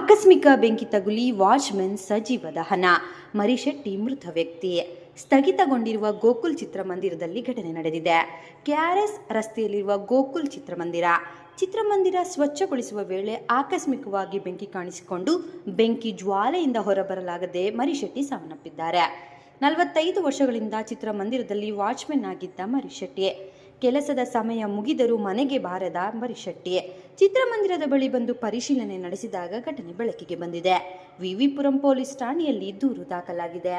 ಆಕಸ್ಮಿಕ ಬೆಂಕಿ ತಗುಲಿ ವಾಚ್ಮೆನ್ ಸಜೀವ ದಹನ, ಮರಿಶೆಟ್ಟಿ ಮೃತ ವ್ಯಕ್ತಿ. ಸ್ಥಗಿತಗೊಂಡಿರುವ ಗೋಕುಲ್ ಚಿತ್ರಮಂದಿರದಲ್ಲಿ ಘಟನೆ ನಡೆದಿದೆ. ಕೆಆರ್ಎಸ್ ರಸ್ತೆಯಲ್ಲಿರುವ ಗೋಕುಲ್ ಚಿತ್ರಮಂದಿರ ಸ್ವಚ್ಛಗೊಳಿಸುವ ವೇಳೆ ಆಕಸ್ಮಿಕವಾಗಿ ಬೆಂಕಿ ಕಾಣಿಸಿಕೊಂಡು ಬೆಂಕಿ ಜ್ವಾಲೆಯಿಂದ ಹೊರಬರಲಾಗದೆ ಮರಿಶೆಟ್ಟಿ ಸಾವನ್ನಪ್ಪಿದ್ದಾರೆ. 45 ವರ್ಷಗಳಿಂದ ಚಿತ್ರಮಂದಿರದಲ್ಲಿ ವಾಚ್ಮೆನ್ ಆಗಿದ್ದ ಮರಿಶೆಟ್ಟಿ ಕೆಲಸದ ಸಮಯ ಮುಗಿದರೂ ಮನೆಗೆ ಬಾರದ ಮರಿಶೆಟ್ಟಿ ಚಿತ್ರಮಂದಿರದ ಬಳಿ ಬಂದು ಪರಿಶೀಲನೆ ನಡೆಸಿದಾಗ ಘಟನೆ ಬೆಳಕಿಗೆ ಬಂದಿದೆ. ವಿವಿಪುರಂ ಪೊಲೀಸ್ ಠಾಣೆಯಲ್ಲಿ ದೂರು ದಾಖಲಾಗಿದೆ.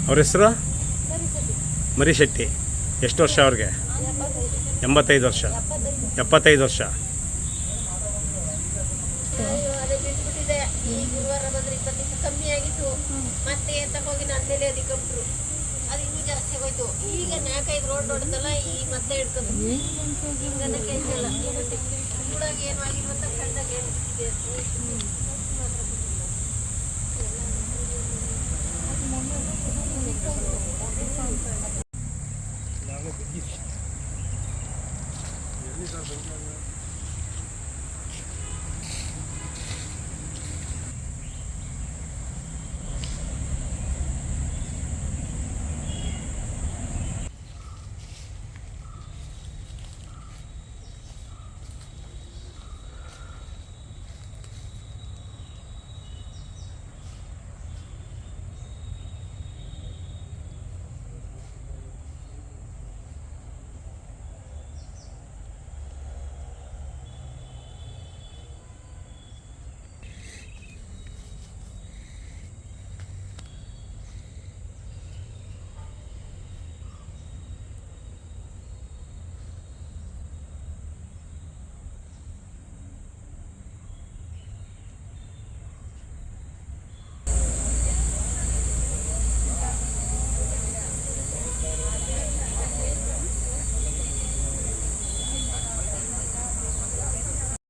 ಅವ್ರ ಹೆಸರು ಮರಿಶೆಟ್ಟಿ. ಎಷ್ಟು ವರ್ಷ ಅವ್ರಿಗೆ? 85 ವರ್ಷ. 75 ವರ್ಷ. ಕಮ್ಮಿ ಆಗಿತ್ತು, ಮತ್ತೆ ತಗೋಗಿ ನನ್ನ ಮೇಲೆ ಅದಕ್ಕೆ ಕೊಟ್ಟರು. ಅದು ಇನ್ನೂ ಜಾಸ್ತಿ ಆಗೋಯ್ತು. ಈಗ 4-5 ರೋಡ್ ನೋಡಿದಲ್ಲ, ಈಗ ಮತ್ತೆ ಹಿಡ್ಕೊಂಡು ಹಿಂಗನ್ನ ಕೇಳ್ತಿಲ್ಲ. ಕೂಡಾಗ ಏನು ಆಗಿಲ್ವ ಅಂತ ಕಣ್ಣಾಗ ಏನಿದೆ. ಎಲ್ಲಿ ಸರ್